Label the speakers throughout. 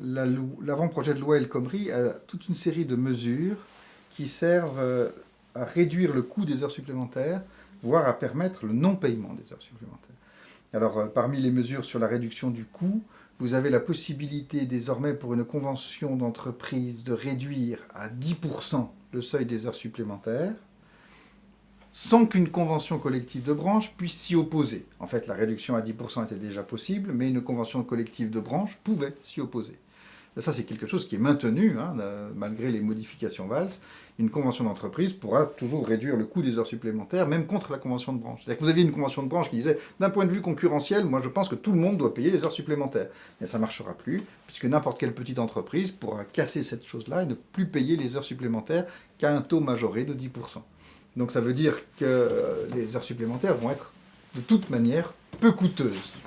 Speaker 1: l'avant-projet de loi El Khomri a toute une série de mesures qui servent à réduire le coût des heures supplémentaires, voire à permettre le non-paiement des heures supplémentaires. Alors, parmi les mesures sur la réduction du coût, vous avez la possibilité désormais pour une convention d'entreprise de réduire à 10% le seuil des heures supplémentaires, sans qu'une convention collective de branche puisse s'y opposer. En fait, la réduction à 10% était déjà possible, mais une convention collective de branche pouvait s'y opposer. Ça, c'est quelque chose qui est maintenu, hein, malgré les modifications Valls. Une convention d'entreprise pourra toujours réduire le coût des heures supplémentaires, même contre la convention de branche. C'est-à-dire que vous aviez une convention de branche qui disait, d'un point de vue concurrentiel, moi je pense que tout le monde doit payer les heures supplémentaires. Mais ça ne marchera plus, puisque n'importe quelle petite entreprise pourra casser cette chose-là et ne plus payer les heures supplémentaires qu'à un taux majoré de 10%. Donc ça veut dire que les heures supplémentaires vont être de toute manière peu coûteuses.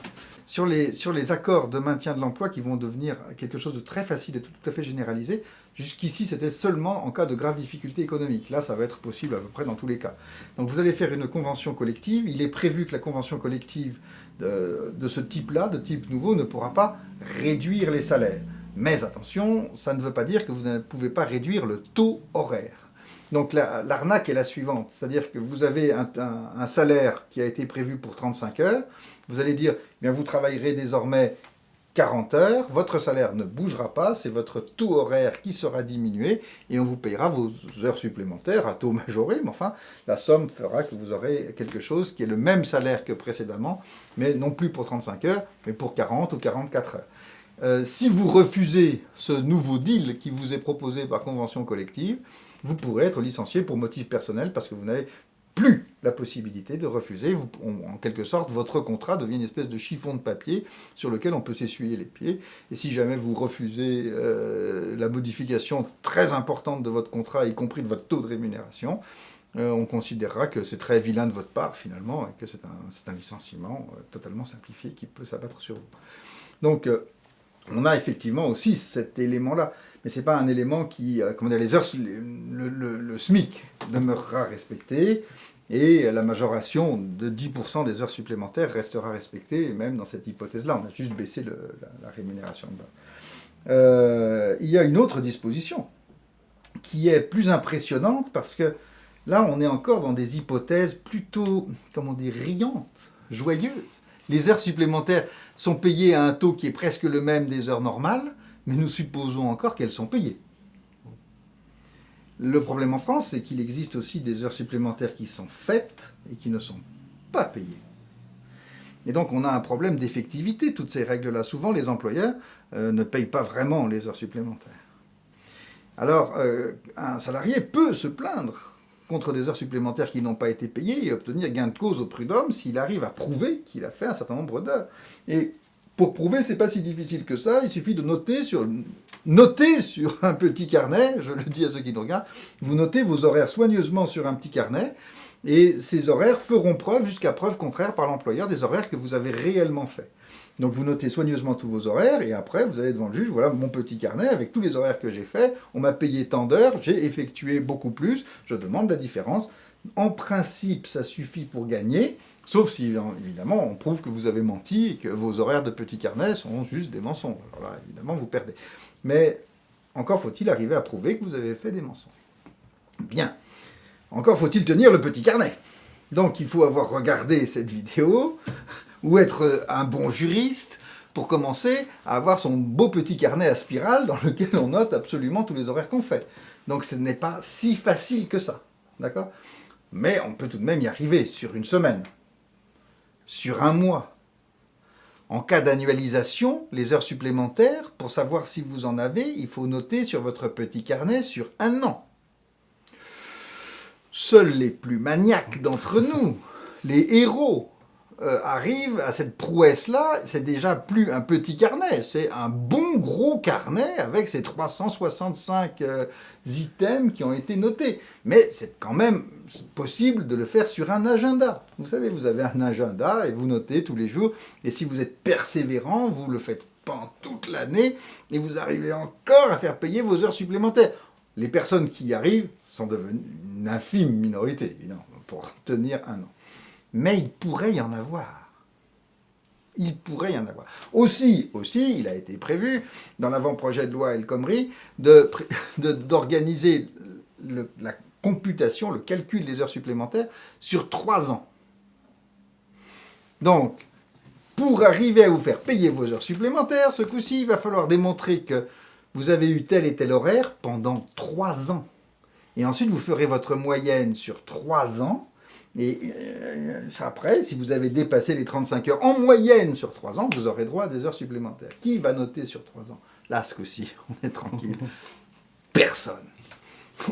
Speaker 1: Sur les accords de maintien de l'emploi qui vont devenir quelque chose de très facile et tout à fait généralisé, jusqu'ici c'était seulement en cas de graves difficultés économiques. Là, ça va être possible à peu près dans tous les cas. Donc vous allez faire une convention collective. Il est prévu que la convention collective de ce type-là, de type nouveau, ne pourra pas réduire les salaires. Mais attention, ça ne veut pas dire que vous ne pouvez pas réduire le taux horaire. Donc l'arnaque est la suivante, c'est-à-dire que vous avez un salaire qui a été prévu pour 35 heures, vous allez dire, eh bien, vous travaillerez désormais 40 heures, votre salaire ne bougera pas, c'est votre taux horaire qui sera diminué, et on vous payera vos heures supplémentaires à taux majoré, mais enfin, la somme fera que vous aurez quelque chose qui est le même salaire que précédemment, mais non plus pour 35 heures, mais pour 40 ou 44 heures. Si vous refusez ce nouveau deal qui vous est proposé par convention collective, vous pourrez être licencié pour motif personnel parce que vous n'avez plus la possibilité de refuser. En quelque sorte, votre contrat devient une espèce de chiffon de papier sur lequel on peut s'essuyer les pieds. Et si jamais vous refusez la modification très importante de votre contrat, y compris de votre taux de rémunération, on considérera que c'est très vilain de votre part, finalement, et que c'est un licenciement totalement simplifié qui peut s'abattre sur vous. Donc, on a effectivement aussi cet élément-là. Mais ce n'est pas un élément qui, comment dire, les heures, le SMIC demeurera respecté et la majoration de 10% des heures supplémentaires restera respectée, même dans cette hypothèse-là. On a juste baissé la rémunération de base. Il y a une autre disposition qui est plus impressionnante parce que là, on est encore dans des hypothèses plutôt, comment dire, riantes, joyeuses. Les heures supplémentaires sont payées à un taux qui est presque le même des heures normales, mais nous supposons encore qu'elles sont payées. Le problème en France, c'est qu'il existe aussi des heures supplémentaires qui sont faites et qui ne sont pas payées. Et donc on a un problème d'effectivité, toutes ces règles-là. Souvent, les employeurs ne payent pas vraiment les heures supplémentaires. Alors, un salarié peut se plaindre contre des heures supplémentaires qui n'ont pas été payées et obtenir gain de cause au prud'homme s'il arrive à prouver qu'il a fait un certain nombre d'heures. Et pour prouver, c'est pas si difficile que ça, il suffit de noter sur un petit carnet, je le dis à ceux qui nous regardent, vous notez vos horaires soigneusement sur un petit carnet, et ces horaires feront preuve, jusqu'à preuve contraire par l'employeur, des horaires que vous avez réellement faits. Donc vous notez soigneusement tous vos horaires, et après vous allez devant le juge, voilà mon petit carnet avec tous les horaires que j'ai faits, on m'a payé tant d'heures, j'ai effectué beaucoup plus, je demande la différence. En principe, ça suffit pour gagner, sauf si, évidemment, on prouve que vous avez menti et que vos horaires de petit carnet sont juste des mensonges. Alors là, évidemment, vous perdez. Mais encore faut-il arriver à prouver que vous avez fait des mensonges. Bien. Encore faut-il tenir le petit carnet. Donc, il faut avoir regardé cette vidéo, ou être un bon juriste, pour commencer à avoir son beau petit carnet à spirale dans lequel on note absolument tous les horaires qu'on fait. Donc, ce n'est pas si facile que ça. D'accord ? Mais on peut tout de même y arriver sur une semaine, sur un mois. En cas d'annualisation, les heures supplémentaires, pour savoir si vous en avez, il faut noter sur votre petit carnet sur un an. Seuls les plus maniaques d'entre nous, les héros, arrivent à cette prouesse-là. C'est déjà plus un petit carnet, c'est un bon gros carnet avec ses 365 items qui ont été notés. Mais c'est quand même possible de le faire sur un agenda. Vous savez, vous avez un agenda et vous notez tous les jours. Et si vous êtes persévérant, vous le faites pendant toute l'année et vous arrivez encore à faire payer vos heures supplémentaires. Les personnes qui y arrivent sont devenues une infime minorité, évidemment, pour tenir un an. Mais il pourrait y en avoir. Il pourrait y en avoir. Aussi, il a été prévu, dans l'avant-projet de loi El Khomri, d'organiser la computation, le calcul des heures supplémentaires sur 3 ans. Donc, pour arriver à vous faire payer vos heures supplémentaires, ce coup-ci, il va falloir démontrer que vous avez eu tel et tel horaire pendant 3 ans. Et ensuite, vous ferez votre moyenne sur 3 ans. Et après, si vous avez dépassé les 35 heures en moyenne sur 3 ans, vous aurez droit à des heures supplémentaires. Qui va noter sur 3 ans? Là, ce coup-ci, on est tranquille. Personne.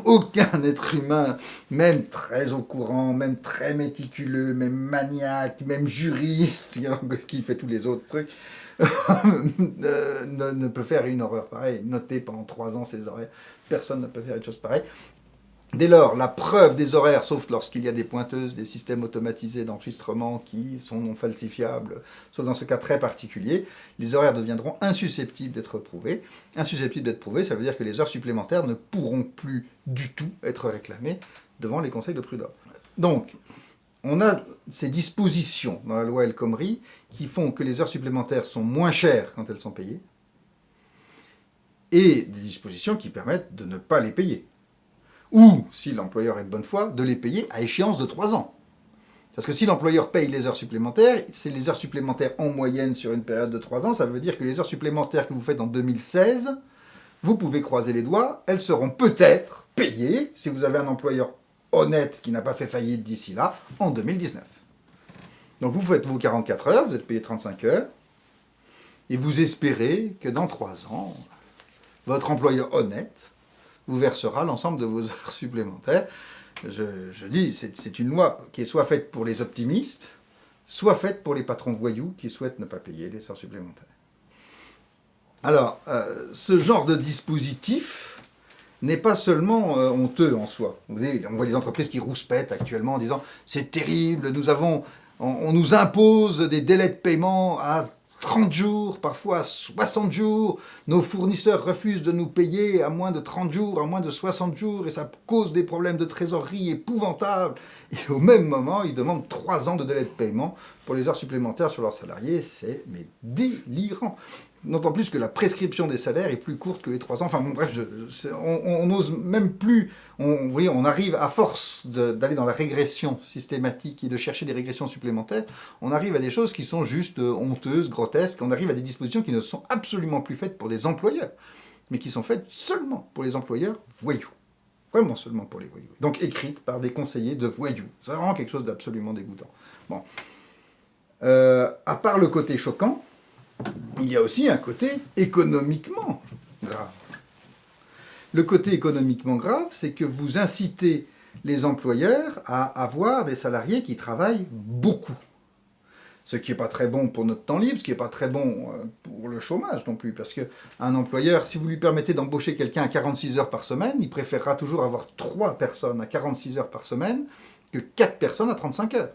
Speaker 1: Aucun être humain, même très au courant, même très méticuleux, même maniaque, même juriste, qui fait tous les autres trucs, ne peut faire une horreur pareille. Noter pendant 3 ans ses horaires. Personne ne peut faire une chose pareille. Dès lors, la preuve des horaires, sauf lorsqu'il y a des pointeuses, des systèmes automatisés d'enregistrement qui sont non falsifiables, sauf dans ce cas très particulier, les horaires deviendront insusceptibles d'être prouvés. Insusceptibles d'être prouvés, ça veut dire que les heures supplémentaires ne pourront plus du tout être réclamées devant les conseils de prud'homme. Donc, on a ces dispositions dans la loi El Khomri qui font que les heures supplémentaires sont moins chères quand elles sont payées, et des dispositions qui permettent de ne pas les payer. Ou, si l'employeur est de bonne foi, de les payer à échéance de 3 ans. Parce que si l'employeur paye les heures supplémentaires, c'est les heures supplémentaires en moyenne sur une période de 3 ans, ça veut dire que les heures supplémentaires que vous faites en 2016, vous pouvez croiser les doigts, elles seront peut-être payées, si vous avez un employeur honnête qui n'a pas fait faillite d'ici là, en 2019. Donc vous faites vos 44 heures, vous êtes payé 35 heures, et vous espérez que dans 3 ans, votre employeur honnête vous versera l'ensemble de vos heures supplémentaires. Je dis, c'est une loi qui est soit faite pour les optimistes, soit faite pour les patrons voyous qui souhaitent ne pas payer les heures supplémentaires. Alors, ce genre de dispositif n'est pas seulement honteux en soi. Vous voyez, on voit les entreprises qui rouspètent actuellement en disant « c'est terrible, on nous impose des délais de paiement à 30 jours, parfois à 60 jours. Nos fournisseurs refusent de nous payer à moins de 30 jours, à moins de 60 jours, et ça cause des problèmes de trésorerie épouvantables. » Et au même moment, ils demandent 3 ans de délai de paiement pour les heures supplémentaires sur leurs salariés. C'est délirant. D'autant plus que la prescription des salaires est plus courte que les 3 ans. Enfin bon, bref, on n'ose même plus. Vous voyez, on arrive à force d'aller dans la régression systématique et de chercher des régressions supplémentaires, on arrive à des choses qui sont juste honteuses, grotesques. On arrive à des dispositions qui ne sont absolument plus faites pour les employeurs, mais qui sont faites seulement pour les employeurs voyous. Vraiment seulement pour les voyous. Donc écrites par des conseillers de voyous. C'est vraiment quelque chose d'absolument dégoûtant. Bon. À part le côté choquant, il y a aussi un côté économiquement grave. Le côté économiquement grave, c'est que vous incitez les employeurs à avoir des salariés qui travaillent beaucoup. Ce qui n'est pas très bon pour notre temps libre, ce qui n'est pas très bon pour le chômage non plus. Parce qu'un employeur, si vous lui permettez d'embaucher quelqu'un à 46 heures par semaine, il préférera toujours avoir 3 personnes à 46 heures par semaine que 4 personnes à 35 heures.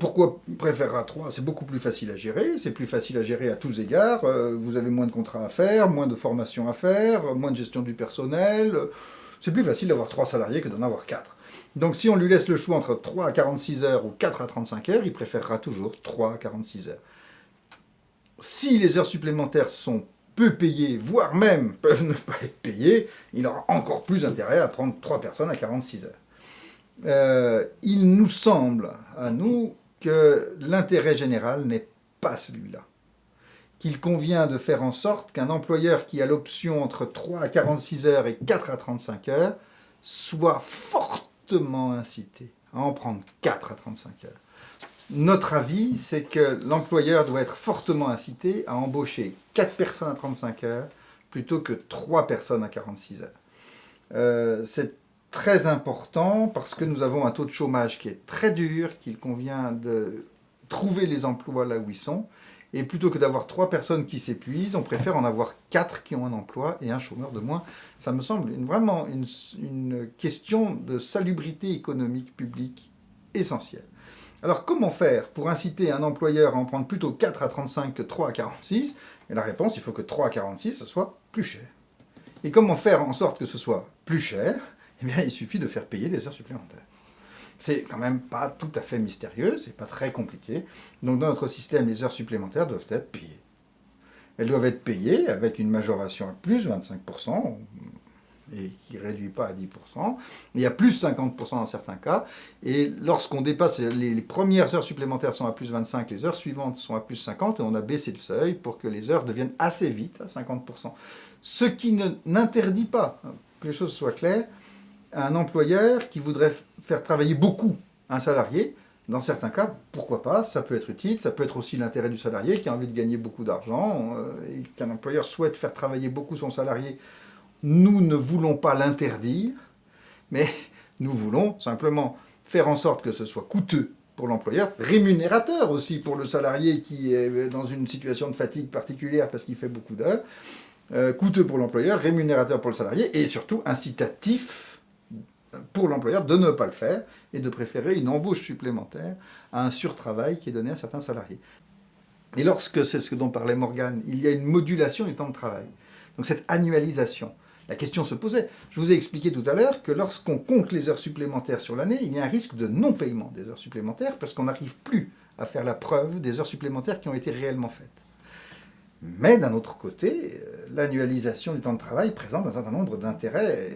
Speaker 1: Pourquoi préférera 3? C'est beaucoup plus facile à gérer, c'est plus facile à gérer à tous égards, vous avez moins de contrats à faire, moins de formation à faire, moins de gestion du personnel, c'est plus facile d'avoir 3 salariés que d'en avoir 4. Donc si on lui laisse le choix entre 3 à 46 heures ou 4 à 35 heures, il préférera toujours 3 à 46 heures. Si les heures supplémentaires sont peu payées, voire même peuvent ne pas être payées, il aura encore plus intérêt à prendre 3 personnes à 46 heures. Il nous semble, à nous, que l'intérêt général n'est pas celui-là. Qu'il convient de faire en sorte qu'un employeur qui a l'option entre 3 à 46 heures et 4 à 35 heures soit fortement incité à en prendre 4 à 35 heures. Notre avis, c'est que l'employeur doit être fortement incité à embaucher 4 personnes à 35 heures plutôt que 3 personnes à 46 heures. C'est très important parce que nous avons un taux de chômage qui est très dur, qu'il convient de trouver les emplois là où ils sont. Et plutôt que d'avoir 3 personnes qui s'épuisent, on préfère en avoir 4 qui ont un emploi et un chômeur de moins. Ça me semble vraiment une question de salubrité économique publique essentielle. Alors comment faire pour inciter un employeur à en prendre plutôt 4 à 35 que 3 à 46? Et la réponse, il faut que 3 à 46, ce soit plus cher. Et comment faire en sorte que ce soit plus cher? Eh bien, il suffit de faire payer les heures supplémentaires. C'est quand même pas tout à fait mystérieux, c'est pas très compliqué. Donc dans notre système, les heures supplémentaires doivent être payées. Elles doivent être payées avec une majoration à plus 25%, et qui ne réduit pas à 10%. Il y a plus 50% dans certains cas. Et lorsqu'on dépasse, les premières heures supplémentaires sont à plus 25, les heures suivantes sont à plus 50, et on a baissé le seuil pour que les heures deviennent assez vite à 50%. Ce qui n'interdit pas, que les choses soient claires, à un employeur qui voudrait faire travailler beaucoup un salarié. Dans certains cas, pourquoi pas, ça peut être utile, ça peut être aussi l'intérêt du salarié qui a envie de gagner beaucoup d'argent, et qu'un employeur souhaite faire travailler beaucoup son salarié. Nous ne voulons pas l'interdire, mais nous voulons simplement faire en sorte que ce soit coûteux pour l'employeur, rémunérateur aussi pour le salarié qui est dans une situation de fatigue particulière parce qu'il fait beaucoup d'heures, coûteux pour l'employeur, rémunérateur pour le salarié, et surtout incitatif pour l'employeur de ne pas le faire et de préférer une embauche supplémentaire à un surtravail qui est donné à certains salariés. Et lorsque, c'est ce dont parlait Morgane, il y a une modulation du temps de travail, donc cette annualisation, la question se posait. Je vous ai expliqué tout à l'heure que lorsqu'on compte les heures supplémentaires sur l'année, il y a un risque de non-paiement des heures supplémentaires parce qu'on n'arrive plus à faire la preuve des heures supplémentaires qui ont été réellement faites. Mais d'un autre côté, l'annualisation du temps de travail présente un certain nombre d'intérêts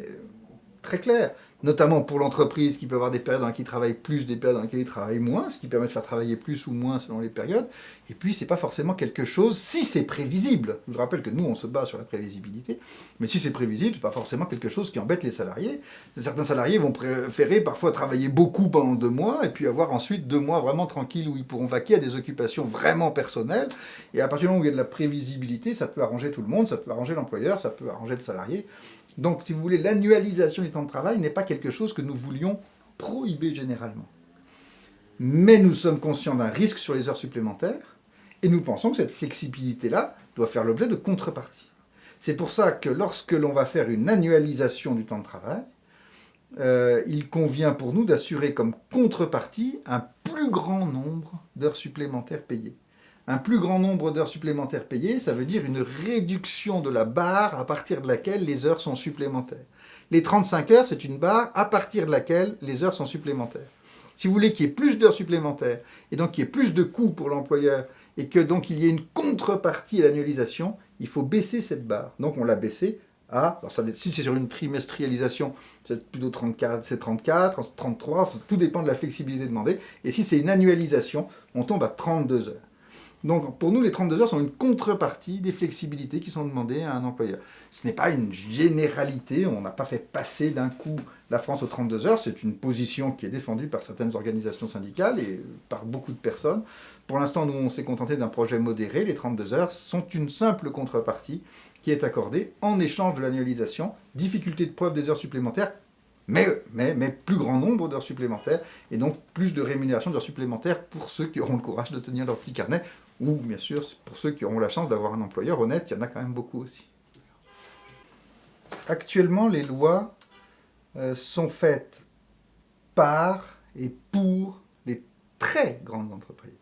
Speaker 1: très clairs, notamment pour l'entreprise qui peut avoir des périodes dans lesquelles il travaille plus, des périodes dans lesquelles il travaille moins, ce qui permet de faire travailler plus ou moins selon les périodes. Et puis, c'est pas forcément quelque chose, si c'est prévisible, je vous rappelle que nous, on se base sur la prévisibilité, mais si c'est prévisible, c'est pas forcément quelque chose qui embête les salariés. Certains salariés vont préférer parfois travailler beaucoup pendant 2 mois, et puis avoir ensuite 2 mois vraiment tranquilles où ils pourront vaquer à des occupations vraiment personnelles. Et à partir du moment où il y a de la prévisibilité, ça peut arranger tout le monde, ça peut arranger l'employeur, ça peut arranger le salarié. Donc, si vous voulez, l'annualisation du temps de travail n'est pas quelque chose que nous voulions prohiber généralement. Mais nous sommes conscients d'un risque sur les heures supplémentaires, et nous pensons que cette flexibilité-là doit faire l'objet de contreparties. C'est pour ça que lorsque l'on va faire une annualisation du temps de travail, il convient pour nous d'assurer comme contrepartie un plus grand nombre d'heures supplémentaires payées. Un plus grand nombre d'heures supplémentaires payées, ça veut dire une réduction de la barre à partir de laquelle les heures sont supplémentaires. Les 35 heures, c'est une barre à partir de laquelle les heures sont supplémentaires. Si vous voulez qu'il y ait plus d'heures supplémentaires, et donc qu'il y ait plus de coûts pour l'employeur, et que donc il y ait une contrepartie à l'annualisation, il faut baisser cette barre. Donc on l'a baissée à, alors ça, si c'est sur une trimestrialisation, c'est plutôt 34, c'est 34, 33, tout dépend de la flexibilité demandée. Et si c'est une annualisation, on tombe à 32 heures. Donc pour nous, les 32 heures sont une contrepartie des flexibilités qui sont demandées à un employeur. Ce n'est pas une généralité, on n'a pas fait passer d'un coup la France aux 32 heures, c'est une position qui est défendue par certaines organisations syndicales et par beaucoup de personnes. Pour l'instant, nous, on s'est contenté d'un projet modéré, les 32 heures sont une simple contrepartie qui est accordée en échange de l'annualisation, difficulté de preuve des heures supplémentaires, mais plus grand nombre d'heures supplémentaires, et donc plus de rémunération d'heures supplémentaires pour ceux qui auront le courage de tenir leur petit carnet, ou bien sûr pour ceux qui auront la chance d'avoir un employeur honnête, il y en a quand même beaucoup aussi. Actuellement, les lois sont faites par et pour les très grandes entreprises.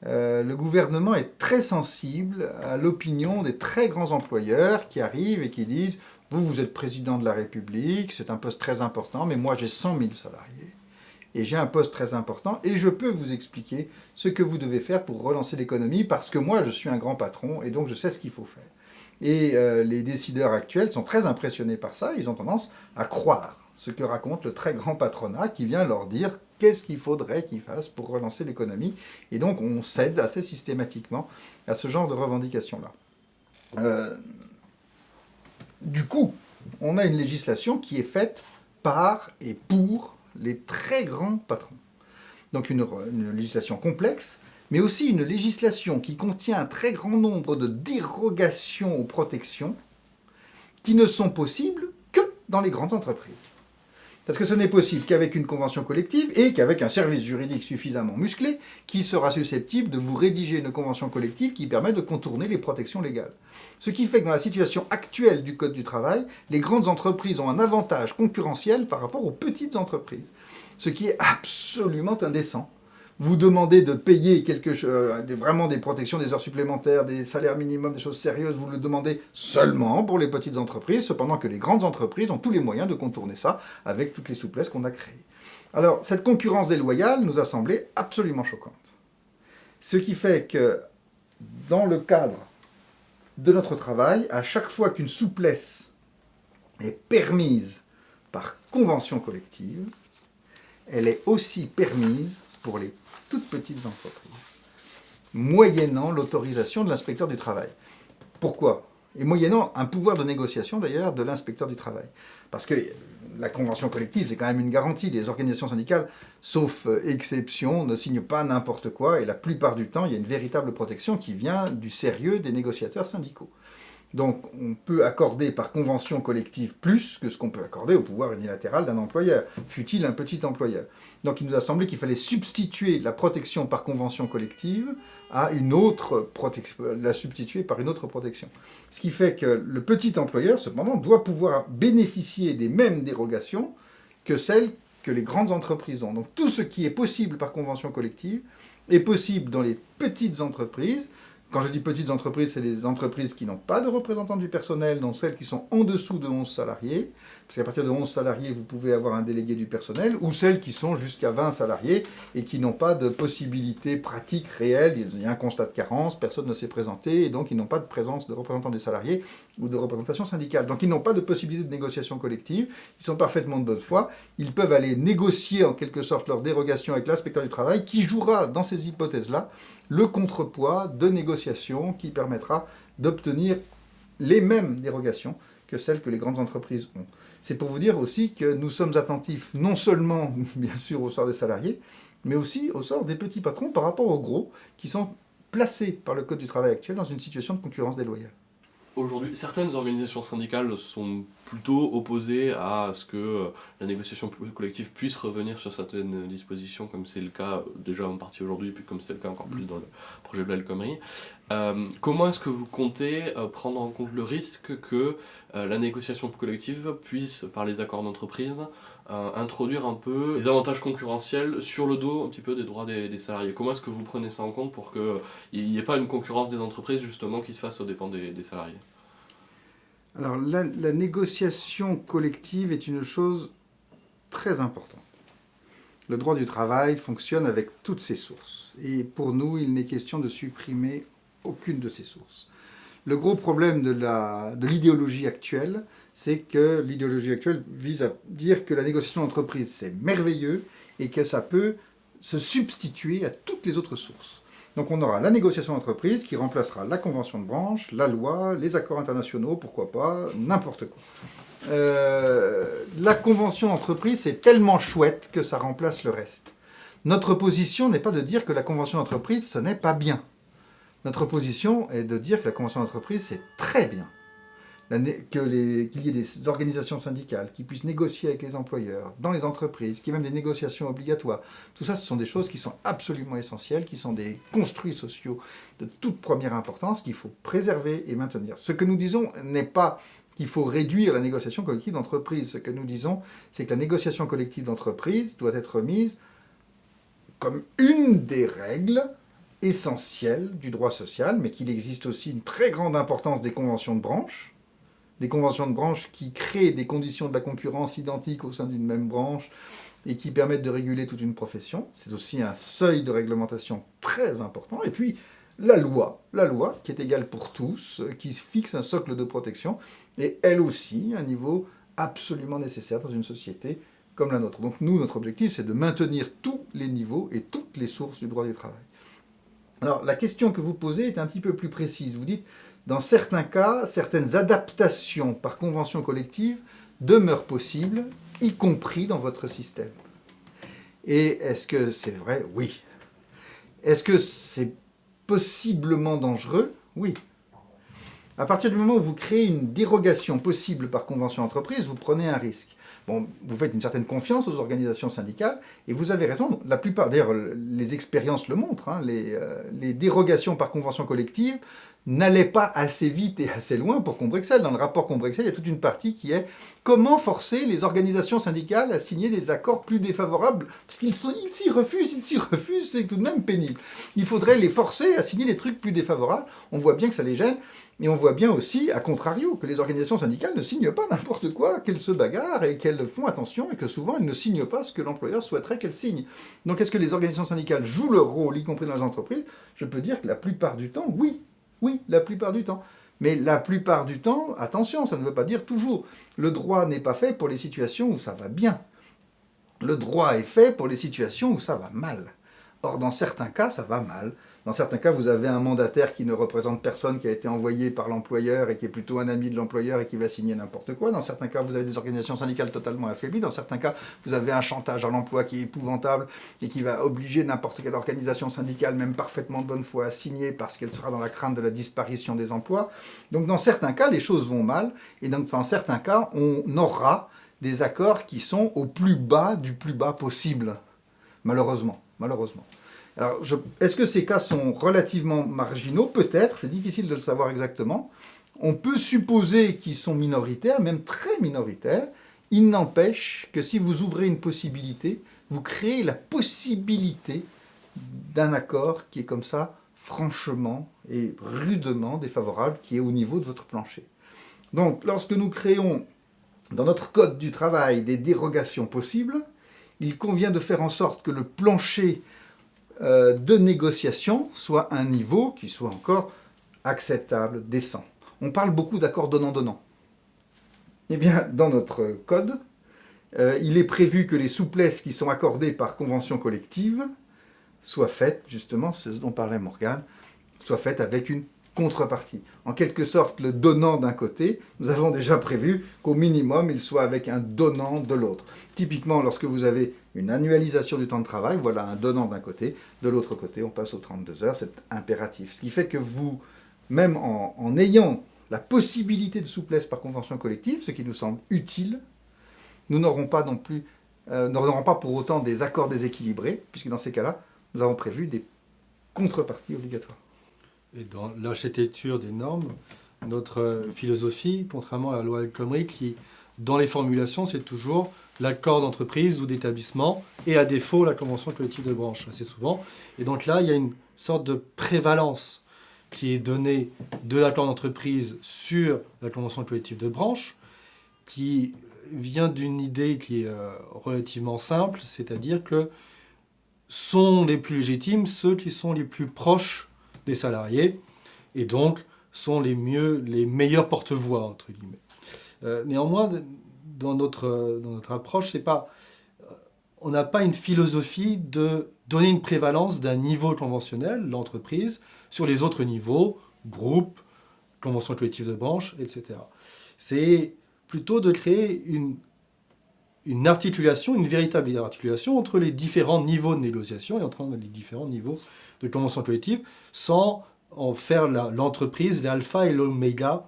Speaker 1: Le gouvernement est très sensible à l'opinion des très grands employeurs qui arrivent et qui disent « Vous êtes président de la République, c'est un poste très important, mais moi j'ai 100 000 salariés. Et j'ai un poste très important, et je peux vous expliquer ce que vous devez faire pour relancer l'économie, parce que moi, je suis un grand patron, et donc je sais ce qu'il faut faire. » Et les décideurs actuels sont très impressionnés par ça, ils ont tendance à croire ce que raconte le très grand patronat, qui vient leur dire qu'est-ce qu'il faudrait qu'ils fassent pour relancer l'économie. Et donc, on cède assez systématiquement à ce genre de revendications-là. Du coup, on a une législation qui est faite par et pour les très grands patrons. Donc une législation complexe, mais aussi une législation qui contient un très grand nombre de dérogations aux protections qui ne sont possibles que dans les grandes entreprises. Parce que ce n'est possible qu'avec une convention collective et qu'avec un service juridique suffisamment musclé qui sera susceptible de vous rédiger une convention collective qui permet de contourner les protections légales. Ce qui fait que dans la situation actuelle du Code du travail, les grandes entreprises ont un avantage concurrentiel par rapport aux petites entreprises. Ce qui est absolument indécent. Vous demandez de payer vraiment des protections, des heures supplémentaires, des salaires minimums, des choses sérieuses, vous le demandez seulement pour les petites entreprises, cependant que les grandes entreprises ont tous les moyens de contourner ça avec toutes les souplesses qu'on a créées. Alors, cette concurrence déloyale nous a semblé absolument choquante. Ce qui fait que, dans le cadre de notre travail, à chaque fois qu'une souplesse est permise par convention collective, elle est aussi permise pour les toutes petites entreprises, moyennant l'autorisation de l'inspecteur du travail. Pourquoi ? Et moyennant un pouvoir de négociation d'ailleurs de l'inspecteur du travail. Parce que la convention collective, c'est quand même une garantie. Les organisations syndicales, sauf exception, ne signent pas n'importe quoi. Et la plupart du temps, il y a une véritable protection qui vient du sérieux des négociateurs syndicaux. Donc on peut accorder par convention collective plus que ce qu'on peut accorder au pouvoir unilatéral d'un employeur, fût-il un petit employeur. Donc il nous a semblé qu'il fallait substituer la protection par convention collective à une autre protection, la substituer par une autre protection. Ce qui fait que le petit employeur, cependant, doit pouvoir bénéficier des mêmes dérogations que celles que les grandes entreprises ont. Donc tout ce qui est possible par convention collective est possible dans les petites entreprises. Quand je dis petites entreprises, c'est les entreprises qui n'ont pas de représentants du personnel, donc celles qui sont en dessous de 11 salariés, parce qu'à partir de 11 salariés, vous pouvez avoir un délégué du personnel, ou celles qui sont jusqu'à 20 salariés et qui n'ont pas de possibilité pratique réelle. Il y a un constat de carence, personne ne s'est présenté, et donc ils n'ont pas de présence de représentants des salariés ou de représentation syndicale. Donc ils n'ont pas de possibilité de négociation collective, ils sont parfaitement de bonne foi, ils peuvent aller négocier en quelque sorte leur dérogation avec l'inspecteur du travail, qui jouera dans ces hypothèses-là le contrepoids de négociation qui permettra d'obtenir les mêmes dérogations que celles que les grandes entreprises ont. C'est pour vous dire aussi que nous sommes attentifs non seulement, bien sûr, au sort des salariés, mais aussi au sort des petits patrons par rapport aux gros, qui sont placés par le Code du travail actuel dans une situation de concurrence déloyale.
Speaker 2: Aujourd'hui, certaines organisations syndicales sont plutôt opposées à ce que la négociation collective puisse revenir sur certaines dispositions, comme c'est le cas déjà en partie aujourd'hui, puis comme c'est le cas encore plus dans le projet de loi El Khomri. Comment est-ce que vous comptez prendre en compte le risque que la négociation collective puisse, par les accords d'entreprise, introduire un peu des avantages concurrentiels sur le dos un petit peu des droits des salariés? Comment est-ce que vous prenez ça en compte pour qu'il n'y ait pas une concurrence des entreprises justement qui se fasse aux dépens des salariés?
Speaker 1: Alors la négociation collective est une chose très importante. Le droit du travail fonctionne avec toutes ses sources. Et pour nous, il n'est question de supprimer aucune de ces sources. Le gros problème de l'idéologie actuelle, c'est que l'idéologie actuelle vise à dire que la négociation d'entreprise, c'est merveilleux et que ça peut se substituer à toutes les autres sources. Donc on aura la négociation d'entreprise qui remplacera la convention de branche, la loi, les accords internationaux, pourquoi pas, n'importe quoi. La convention d'entreprise, c'est tellement chouette que ça remplace le reste. Notre position n'est pas de dire que la convention d'entreprise, ce n'est pas bien. Notre position est de dire que la convention d'entreprise, c'est très bien. Qu'il y ait des organisations syndicales qui puissent négocier avec les employeurs, dans les entreprises, qu'il y ait même des négociations obligatoires. Tout ça, ce sont des choses qui sont absolument essentielles, qui sont des construits sociaux de toute première importance qu'il faut préserver et maintenir. Ce que nous disons n'est pas qu'il faut réduire la négociation collective d'entreprise. Ce que nous disons, c'est que la négociation collective d'entreprise doit être mise comme une des règles essentielles du droit social, mais qu'il existe aussi une très grande importance des conventions de branche, des conventions de branche qui créent des conditions de la concurrence identiques au sein d'une même branche et qui permettent de réguler toute une profession. C'est aussi un seuil de réglementation très important. Et puis, la loi qui est égale pour tous, qui fixe un socle de protection, et elle aussi, un niveau absolument nécessaire dans une société comme la nôtre. Donc nous, notre objectif, c'est de maintenir tous les niveaux et toutes les sources du droit du travail. Alors, la question que vous posez est un petit peu plus précise. Vous dites, dans certains cas, certaines adaptations par convention collective demeurent possibles, y compris dans votre système. Et est-ce que c'est vrai? Oui. Est-ce que c'est possiblement dangereux? Oui. À partir du moment où vous créez une dérogation possible par convention d'entreprise, vous prenez un risque. Bon, vous faites une certaine confiance aux organisations syndicales, et vous avez raison, la plupart, d'ailleurs, les expériences le montrent, hein, les dérogations par convention collective n'allait pas assez vite et assez loin pour Combrexel. Dans le rapport Combrexel, il y a toute une partie qui est comment forcer les organisations syndicales à signer des accords plus défavorables, parce qu'ils s'y refusent, c'est tout de même pénible. Il faudrait les forcer à signer des trucs plus défavorables. On voit bien que ça les gêne, et on voit bien aussi, à contrario, que les organisations syndicales ne signent pas n'importe quoi, qu'elles se bagarrent et qu'elles font attention, et que souvent elles ne signent pas ce que l'employeur souhaiterait qu'elles signent. Donc est-ce que les organisations syndicales jouent leur rôle, y compris dans les entreprises? Je peux dire que la plupart du temps, oui. Oui, la plupart du temps. Mais la plupart du temps, attention, ça ne veut pas dire toujours. Le droit n'est pas fait pour les situations où ça va bien. Le droit est fait pour les situations où ça va mal. Or, dans certains cas, ça va mal. Dans certains cas, vous avez un mandataire qui ne représente personne, qui a été envoyé par l'employeur et qui est plutôt un ami de l'employeur et qui va signer n'importe quoi. Dans certains cas, vous avez des organisations syndicales totalement affaiblies. Dans certains cas, vous avez un chantage à l'emploi qui est épouvantable et qui va obliger n'importe quelle organisation syndicale, même parfaitement de bonne foi, à signer parce qu'elle sera dans la crainte de la disparition des emplois. Donc, dans certains cas, les choses vont mal. Et donc, dans certains cas, on aura des accords qui sont au plus bas du plus bas possible. Malheureusement. Alors, est-ce que ces cas sont relativement marginaux? Peut-être, c'est difficile de le savoir exactement. On peut supposer qu'ils sont minoritaires, même très minoritaires. Il n'empêche que si vous ouvrez une possibilité, vous créez la possibilité d'un accord qui est comme ça, franchement et rudement défavorable, qui est au niveau de votre plancher. Donc, lorsque nous créons dans notre code du travail des dérogations possibles, il convient de faire en sorte que le plancher de négociation soit un niveau qui soit encore acceptable, décent. On parle beaucoup d'accords donnant-donnant. Eh bien, dans notre code, il est prévu que les souplesses qui sont accordées par convention collective soient faites, justement, c'est ce dont parlait Morgane, soient faites avec une contrepartie. En quelque sorte, le donnant d'un côté, nous avons déjà prévu qu'au minimum, il soit avec un donnant de l'autre. Typiquement, lorsque vous avez une annualisation du temps de travail, voilà un donnant d'un côté, de l'autre côté, on passe aux 32 heures, c'est impératif. Ce qui fait que vous, même en ayant la possibilité de souplesse par convention collective, ce qui nous semble utile, nous n'aurons pas non plus, n'aurons pas pour autant des accords déséquilibrés, puisque dans ces cas-là, nous avons prévu des contreparties obligatoires.
Speaker 3: Et dans l'architecture des normes, notre philosophie, contrairement à la loi El Khomri, qui, dans les formulations, c'est toujours l'accord d'entreprise ou d'établissement, et à défaut, la convention collective de branche, assez souvent. Et donc là, il y a une sorte de prévalence qui est donnée de l'accord d'entreprise sur la convention collective de branche, qui vient d'une idée qui est relativement simple, c'est-à-dire que sont les plus légitimes ceux qui sont les plus proches des salariés, et donc sont les meilleurs porte-voix, entre guillemets. Néanmoins, dans notre approche, on n'a pas une philosophie de donner une prévalence d'un niveau conventionnel, l'entreprise, sur les autres niveaux, groupe, convention collective de branche, etc. C'est plutôt de créer une articulation, une véritable articulation entre les différents niveaux de négociation et entre les différents niveaux de convention collective, sans en faire l'entreprise, l'alpha et l'oméga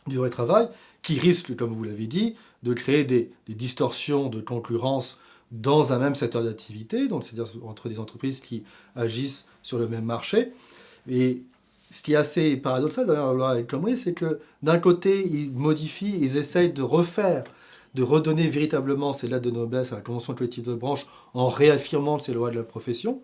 Speaker 3: du vrai travail, qui risque, comme vous l'avez dit, de créer des distorsions de concurrence dans un même secteur d'activité, donc c'est-à-dire entre des entreprises qui agissent sur le même marché. Et ce qui est assez paradoxal dans la loi El Khomri, c'est que d'un côté, ils modifient, ils essayent de refaire, de redonner véritablement ces lettres de noblesse à la convention collective de branche en réaffirmant ces lois de la profession.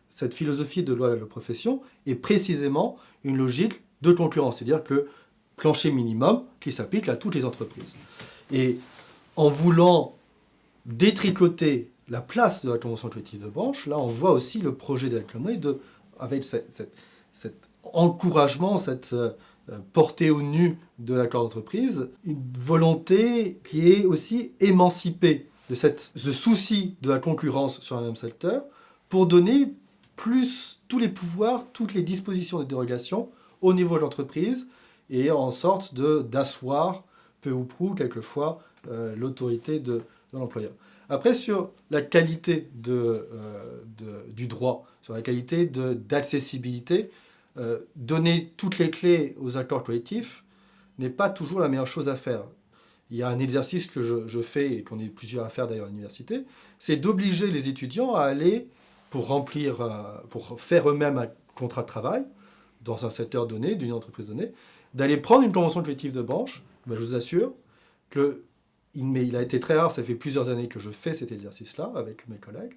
Speaker 3: Cette philosophie de loi de la profession est précisément une logique de concurrence, c'est-à-dire que plancher minimum qui s'applique à toutes les entreprises. Et en voulant détricoter la place de la convention collective de branche, là on voit aussi le projet d'El Khomri avec cet encouragement, cette portée au nu de l'accord d'entreprise, une volonté qui est aussi émancipée de ce souci de la concurrence sur un même secteur, pour donner plus tous les pouvoirs, toutes les dispositions de dérogation au niveau de l'entreprise et en sorte d'asseoir peu ou prou quelquefois l'autorité de l'employeur. Après, sur la qualité du droit, sur la qualité d'accessibilité, donner toutes les clés aux accords collectifs n'est pas toujours la meilleure chose à faire. Il y a un exercice que je fais et qu'on est plusieurs à faire d'ailleurs à l'université, c'est d'obliger les étudiants à aller pour faire eux-mêmes un contrat de travail, dans un secteur donné, d'une entreprise donnée, d'aller prendre une convention collective de branche. Ben, je vous assure il a été très rare, ça fait plusieurs années que je fais cet exercice-là avec mes collègues,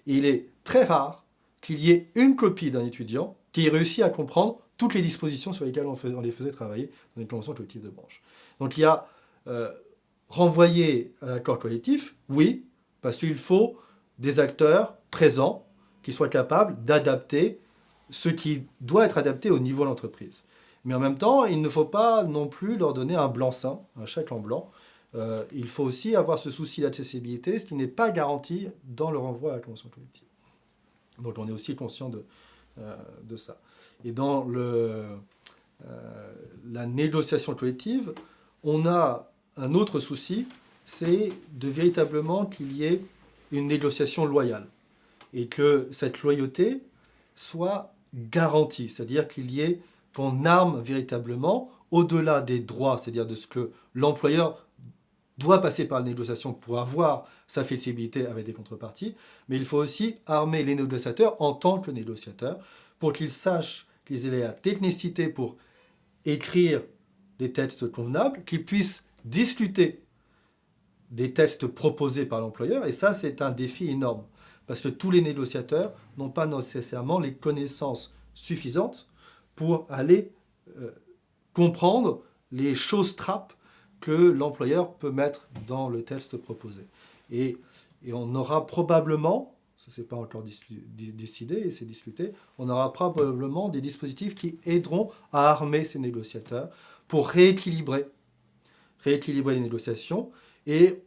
Speaker 3: et il est très rare qu'il y ait une copie d'un étudiant qui ait réussi à comprendre toutes les dispositions sur lesquelles on les faisait travailler dans une convention collective de branche. Donc il y a renvoyer à l'accord collectif, oui, parce qu'il faut des acteurs présents qui soient capables d'adapter ce qui doit être adapté au niveau de l'entreprise. Mais en même temps, il ne faut pas non plus leur donner un blanc-seing, un chèque en blanc. Il faut aussi avoir ce souci d'accessibilité, ce qui n'est pas garanti dans le renvoi à la convention collective. Donc on est aussi conscient de ça. Et dans la négociation collective, on a un autre souci, c'est de véritablement qu'il y ait une négociation loyale et que cette loyauté soit garantie, c'est-à-dire qu'on arme véritablement au-delà des droits, c'est-à-dire de ce que l'employeur doit passer par la négociation pour avoir sa flexibilité avec des contreparties, mais il faut aussi armer les négociateurs en tant que négociateurs pour qu'ils sachent qu'ils aient la technicité pour écrire des textes convenables, qu'ils puissent discuter des textes proposés par l'employeur, et ça, c'est un défi énorme, parce que tous les négociateurs n'ont pas nécessairement les connaissances suffisantes pour aller comprendre les choses trappes que l'employeur peut mettre dans le texte proposé. Et on aura probablement, ça c'est pas encore décidé et c'est discuté, on aura probablement des dispositifs qui aideront à armer ces négociateurs pour rééquilibrer les négociations. Et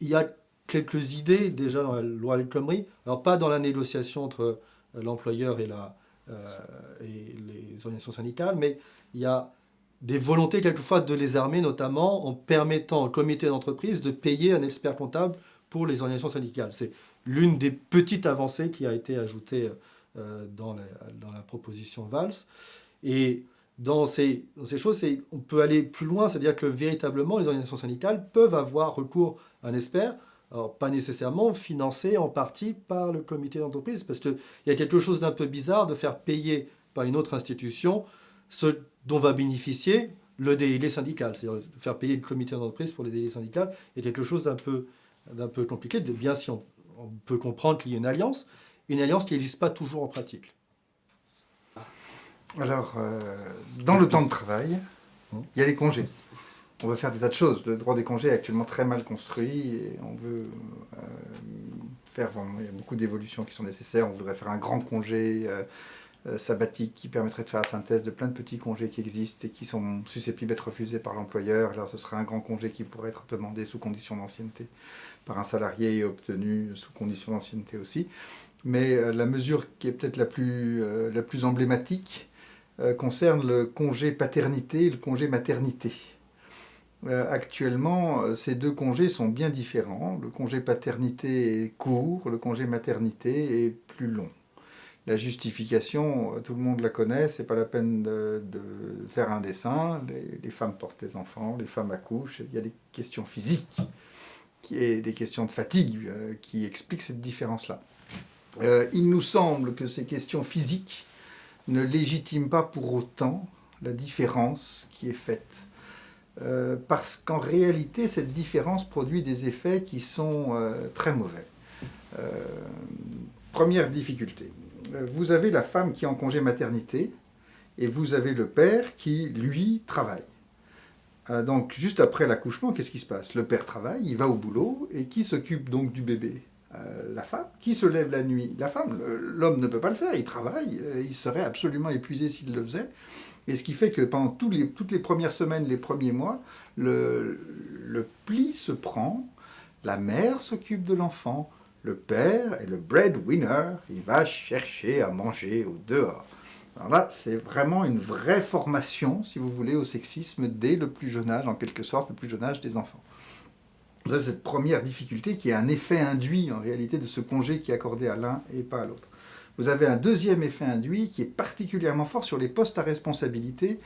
Speaker 3: il y a quelques idées déjà dans la loi El Khomri, alors pas dans la négociation entre l'employeur et les organisations syndicales, mais il y a des volontés quelquefois de les armer, notamment en permettant au comité d'entreprise de payer un expert comptable pour les organisations syndicales. C'est l'une des petites avancées qui a été ajoutée dans la proposition Valls. Et dans ces choses, on peut aller plus loin, c'est-à-dire que véritablement, les organisations syndicales peuvent avoir recours à un expert, alors pas nécessairement financé en partie par le comité d'entreprise, parce qu'il y a quelque chose d'un peu bizarre de faire payer par une autre institution ce dont va bénéficier le délégué syndical. C'est-à-dire faire payer le comité d'entreprise pour les délégués syndicaux est quelque chose d'un peu compliqué, bien si on peut comprendre qu'il y ait une alliance qui n'existe pas toujours en pratique.
Speaker 1: Alors, dans le temps de travail, il y a les congés. On veut faire des tas de choses. Le droit des congés est actuellement très mal construit et on veut faire... Bon, il y a beaucoup d'évolutions qui sont nécessaires. On voudrait faire un grand congé sabbatique qui permettrait de faire la synthèse de plein de petits congés qui existent et qui sont susceptibles d'être refusés par l'employeur. Alors, ce serait un grand congé qui pourrait être demandé sous condition d'ancienneté par un salarié et obtenu sous condition d'ancienneté aussi. Mais la mesure qui est peut-être la plus emblématique concerne le congé paternité et le congé maternité. Actuellement, ces deux congés sont bien différents. Le congé paternité est court, le congé maternité est plus long. La justification, tout le monde la connaît, c'est pas la peine de faire un dessin. Les femmes portent les enfants, les femmes accouchent. Il y a des questions physiques et des questions de fatigue qui expliquent cette différence-là. Il nous semble que ces questions physiques ne légitiment pas pour autant la différence qui est faite. Parce qu'en réalité, cette différence produit des effets qui sont très mauvais. Première difficulté. Vous avez la femme qui est en congé maternité et vous avez le père qui, lui, travaille. Donc, juste après l'accouchement, qu'est-ce qui se passe? Le père travaille, il va au boulot, et qui s'occupe donc du bébé? La femme. Qui se lève la nuit? La femme. L'homme ne peut pas le faire, il travaille, il serait absolument épuisé s'il le faisait. Et ce qui fait que pendant toutes les premières semaines, les premiers mois, le pli se prend, la mère s'occupe de l'enfant, le père est le breadwinner, il va chercher à manger au dehors. Alors là, c'est vraiment une vraie formation, si vous voulez, au sexisme dès le plus jeune âge, en quelque sorte, le plus jeune âge des enfants. Vous avez cette première difficulté qui est un effet induit, en réalité, de ce congé qui est accordé à l'un et pas à l'autre. Vous avez un deuxième effet induit qui est particulièrement fort sur les postes à responsabilité.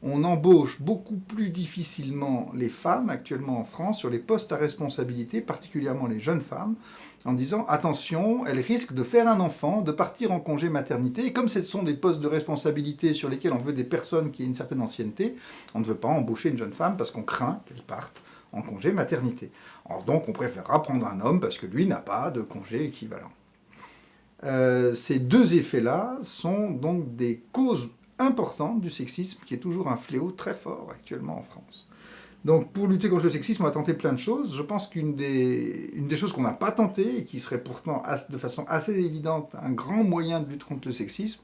Speaker 1: on embauche beaucoup plus difficilement les femmes actuellement en France sur les postes à responsabilité, particulièrement les jeunes femmes, en disant attention, elles risquent de faire un enfant, de partir en congé maternité, et comme ce sont des postes de responsabilité sur lesquels on veut des personnes qui aient une certaine ancienneté, on ne veut pas embaucher une jeune femme parce qu'on craint qu'elle parte en congé maternité. Or donc on préférera prendre un homme parce que lui n'a pas de congé équivalent. Ces deux effets-là sont donc des causes importantes du sexisme, qui est toujours un fléau très fort actuellement en France. Donc pour lutter contre le sexisme, on va tenter plein de choses. Je pense qu'une des choses qu'on n'a pas tentées, et qui serait pourtant de façon assez évidente un grand moyen de lutte contre le sexisme,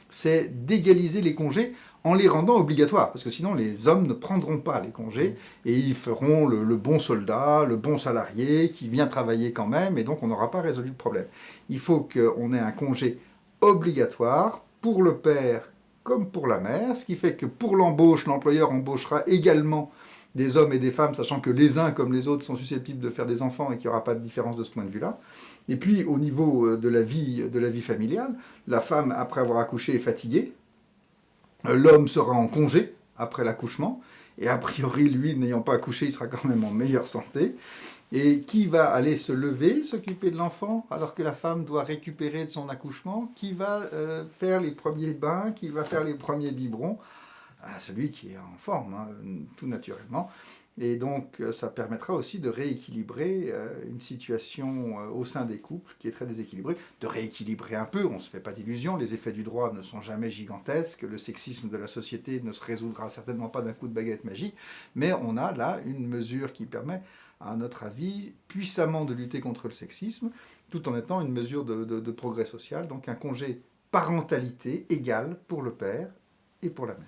Speaker 1: c'est d'égaliser les congés en les rendant obligatoires. Parce que sinon, les hommes ne prendront pas les congés et ils feront le bon soldat, le bon salarié qui vient travailler quand même, et donc on n'aura pas résolu le problème. Il faut qu'on ait un congé obligatoire pour le père comme pour la mère, ce qui fait que pour l'embauche, l'employeur embauchera également des hommes et des femmes, sachant que les uns comme les autres sont susceptibles de faire des enfants et qu'il n'y aura pas de différence de ce point de vue-là. Et puis au niveau de la vie familiale, la femme, après avoir accouché, est fatiguée. L'homme sera en congé après l'accouchement. Et a priori, lui, n'ayant pas accouché, il sera quand même en meilleure santé. Et qui va aller se lever, s'occuper de l'enfant, alors que la femme doit récupérer de son accouchement? Qui va faire les premiers bains? Qui va faire les premiers biberons? Celui qui est en forme, hein, tout naturellement. Et donc, ça permettra aussi de rééquilibrer une situation au sein des couples qui est très déséquilibrée, de rééquilibrer un peu, on ne se fait pas d'illusions, les effets du droit ne sont jamais gigantesques, le sexisme de la société ne se résoudra certainement pas d'un coup de baguette magique, mais on a là une mesure qui permet, à notre avis, puissamment de lutter contre le sexisme, tout en étant une mesure de progrès social, donc un congé parentalité égal pour le père et pour la mère.